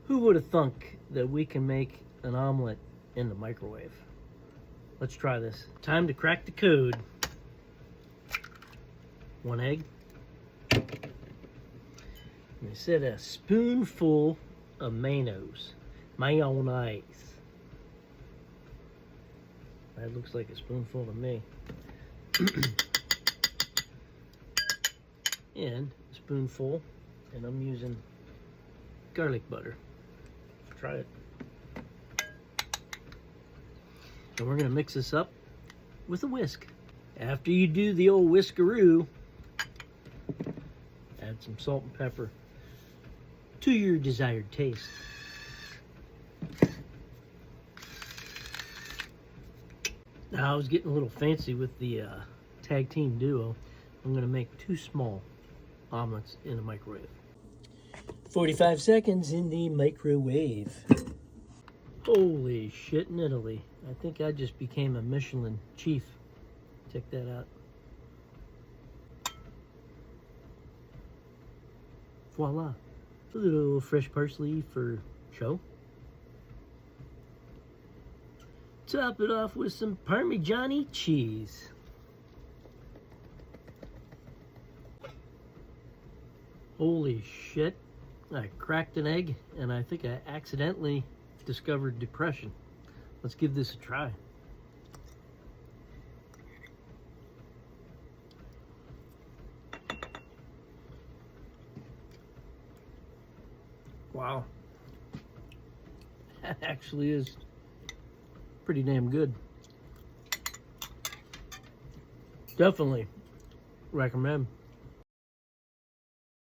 Who would have thunk that we can make an omelet in the microwave? Let's try this. Time to crack the code. 1 egg. And they said a spoonful of mayonnaise. Mayonnaise. That looks like a spoonful to me. And a spoonful, and I'm using garlic butter. Try it. And we're gonna mix this up with a whisk. After you do the old whiskeroo, add some salt and pepper to your desired taste. Now I was getting a little fancy with the tag team duo. I'm gonna make 2 small omelets in the microwave. 45 seconds in the microwave. Holy shit in Italy. I think I just became a Michelin chief. Check that out. Voila. A little fresh parsley for show. Top it off with some Parmigiani cheese. Holy shit. I cracked an egg and I think I accidentally discovered depression. Let's give this a try. Wow. That actually is pretty damn good. Definitely recommend.